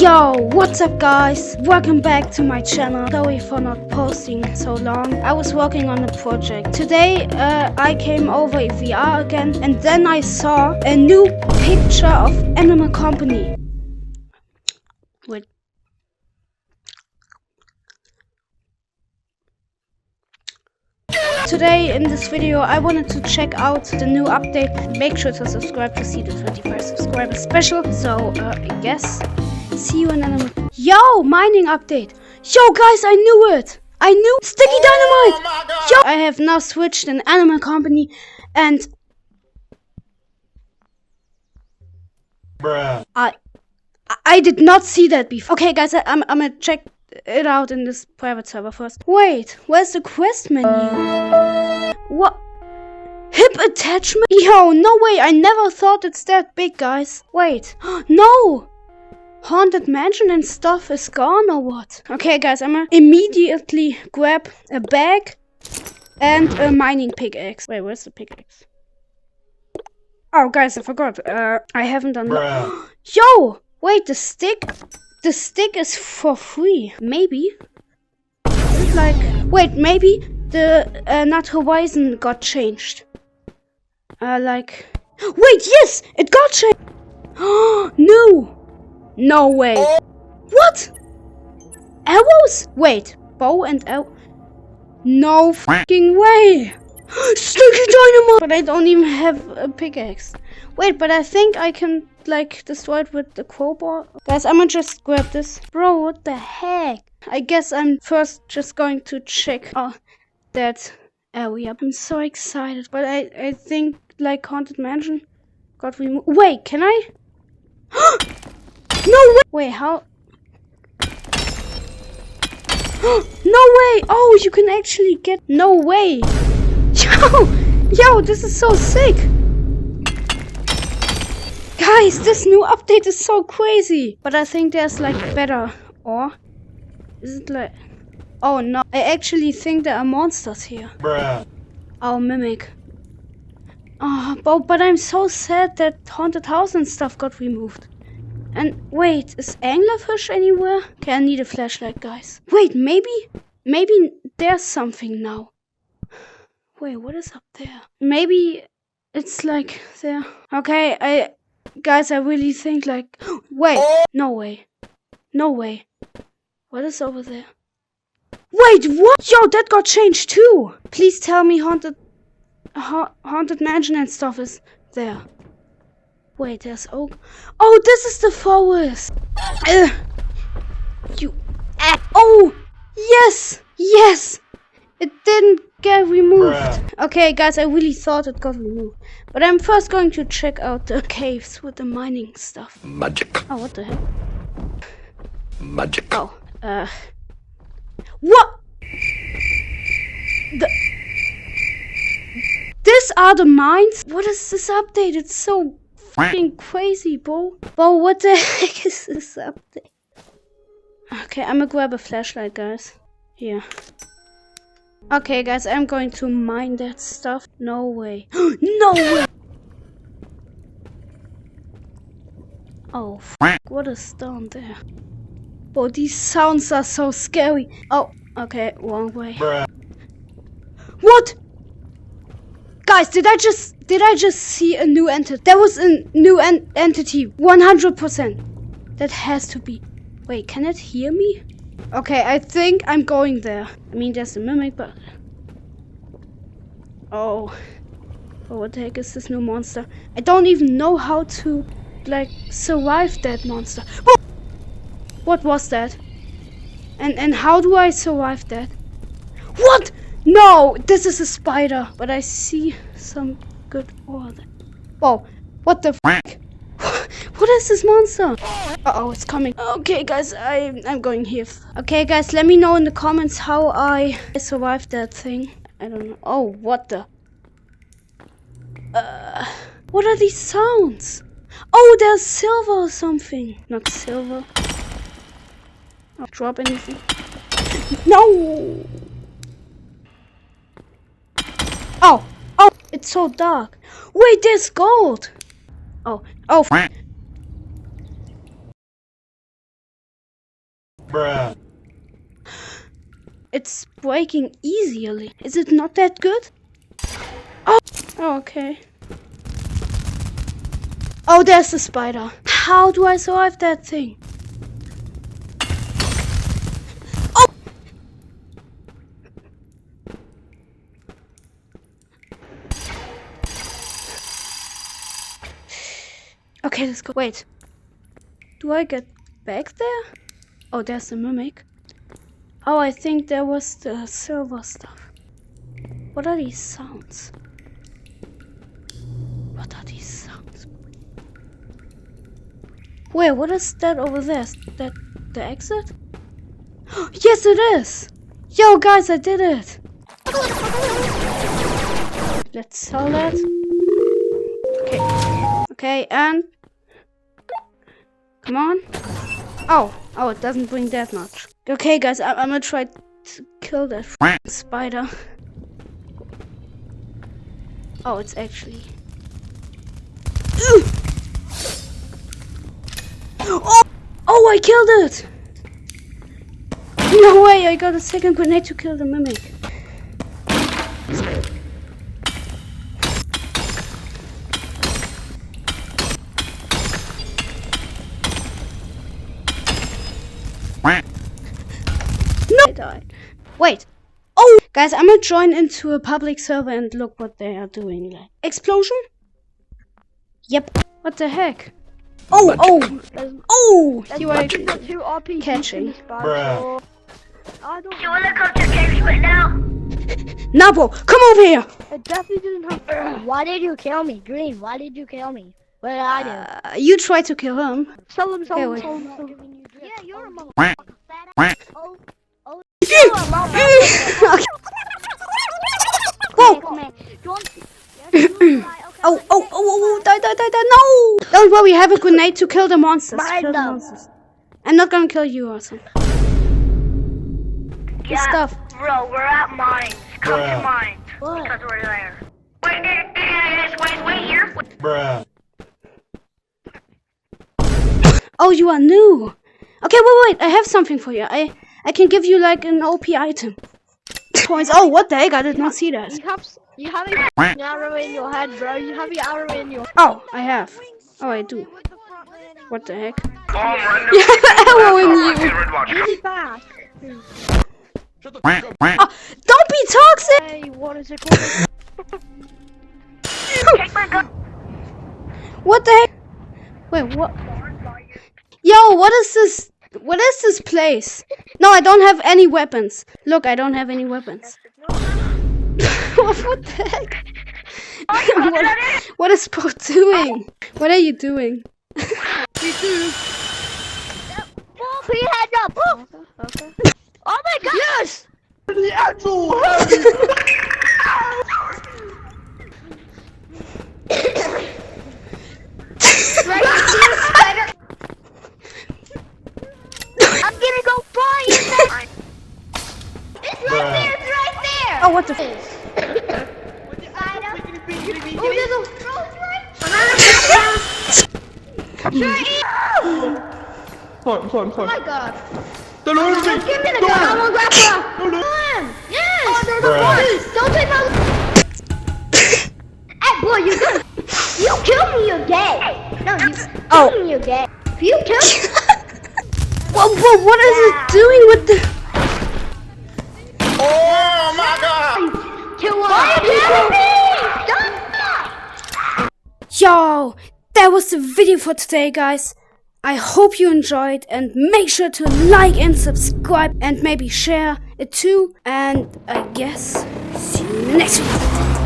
Yo, what's up guys? Welcome back to my channel. Sorry for not posting so long. I was working on a project. Today I came over VR again and then I saw a new picture of Animal Company. Wait. Today in this video I wanted to check out the new update. Make sure to subscribe to see the 25 subscriber special. So I guess see you in another. Yo, mining update. Yo guys, I knew it. I knew Sticky Dynamite. Yo, I have now switched in Animal Company and Bruh. I did not see that before. Okay guys, I'm gonna check it out in this private server first. Wait, where's the quest menu? What? Hip attachment? Yo, no way, I never thought it's that big, guys. Wait, no! Haunted mansion and stuff is gone or what? Okay guys, I'm gonna immediately grab a bag and a mining pickaxe. Wait, where's the pickaxe? Oh guys, I forgot. I haven't done that. Yo! Wait, the stick? The stick is for free. Maybe. It's like... Wait, maybe the Not Horizon got changed. Like... Wait, yes! It got changed! No! No way. What? Arrows? Wait, bow and arrow? No fucking way! Sticky Dynamite! But I don't even have a pickaxe. Wait, but I think I can, like, destroy it with the crowbar. Guys, I'm gonna just grab this. Bro, what the heck? I guess I'm first just going to check that area. I'm so excited. But I think, like, Haunted Mansion got removed. Wait, can I? No way! Wait, how? No way! Oh, you can actually get... No way! Yo, this is so sick! Guys, this new update is so crazy! But I think there's like better. Or? Is it like... Oh no, I actually think there are monsters here. Bruh. Oh, mimic. Oh, but I'm so sad that Haunted House and stuff got removed. And wait, is anglerfish anywhere? Okay, I need a flashlight, guys. Wait, maybe there's something now. Wait, what is up there? Maybe it's like there. Okay, guys, I really think like... Wait, no way. No way. What is over there? Wait, what? Yo, that got changed too. Please tell me Haunted Mansion and stuff is there. Wait, there's oak. Oh, this is the forest. Oh, yes, yes. It didn't get removed. Okay, guys, I really thought it got removed. But I'm first going to check out the caves with the mining stuff. Magic. Oh, what the heck? Magic. Oh, what? These are the mines? What is this update? It's so fucking crazy, bro. Bro, what the heck is this update? Okay, I'm gonna grab a flashlight, guys. Here. Okay, guys, I'm going to mine that stuff. No way. No way! Oh, fuck. What is down there? Bro, these sounds are so scary. Oh, okay, wrong way. Bruh. What? Guys, did I just see a new entity? There was a new entity, 100%. That has to be. Wait, can it hear me? Okay, I think I'm going there. I mean, there's a mimic, but... Oh, what the heck is this new monster? I don't even know how to, like, survive that monster. Oh! What was that? And how do I survive that? What? No, this is a spider. But I see some good order. Whoa, what the f***? What is this monster? Uh-oh, it's coming. Okay, guys, I'm going here. Okay, guys, let me know in the comments how I survived that thing. I don't know. Oh, what the? What are these sounds? Oh, there's silver or something. Not silver. I'll drop anything. No! Oh, it's so dark. Wait, there's gold. Oh, Bruh. It's breaking easily. Is it not that good? Oh, okay. Oh, there's the spider. How do I survive that thing? Oh! Okay, let's go. Wait. Do I get back there? Oh, there's the mimic. Oh, I think there was the silver stuff. What are these sounds? What are these sounds? Wait, what is that over there? Is that the exit? Yes, it is! Yo, guys, I did it! Let's sell that. Okay. Okay, and... Come on. Oh, it doesn't bring that much. Okay, guys, I'm gonna try to kill that spider. Oh, it's actually... Oh, I killed it! No way, I got a second grenade to kill the mimic. No! I died. Wait. Oh! Guys, I'm gonna join into a public server and look what they are doing. Like, explosion? Yep. What the heck? Oh! You are catching. Bruh. You wanna come to Games right now? Nabo, come over here! It definitely didn't have. Why did you kill me, Green? Why did you kill me? What did I do? You tried to kill him. Sell him. wait. Yeah, you're a motherfucker. Oh. Okay. Whoa! Oh, die, no! Don't worry, have a grenade to kill the monsters. I'm not gonna kill you, Awesome. Yeah, Stuff. bro, we're at mines. Come Bruh. to mines. Because we're there. Wait here. Bruh. Oh, you are new. Okay, wait, I have something for you. I can give you like an OP item. Points. Oh, what the heck? I did not see that. You have an arrow in your head, bro. You have your arrow in your. Oh, I have. Oh, I do. What the heck? Arrow in you. Really fast. Oh, don't be toxic. Hey, what is it called? Take my gun. What the heck? Wait, what? Yo, what is this? What is this place? No, I don't have any weapons. Look, I don't have any weapons. What the heck? What is Spot doing? What are you doing? Put your head up. Okay. Oh my god! Yes! The actual I'm gonna go fly in there! It's right there! Oh, what the? Oh my god! Don't lose me! Give me the gun! I'm gonna grab her! Come on! Yes! Oh, there's a boy! Don't take my... Hey, boy, you killed me, you're gay! No, you killed me, you're gay. If you killed me... What is it doing with the... Oh my god! Kill one! Why are you killing me? Stop! Yo, that was the video for today, guys. I hope you enjoyed and make sure to like and subscribe and maybe share it too. And I guess see you in the next video.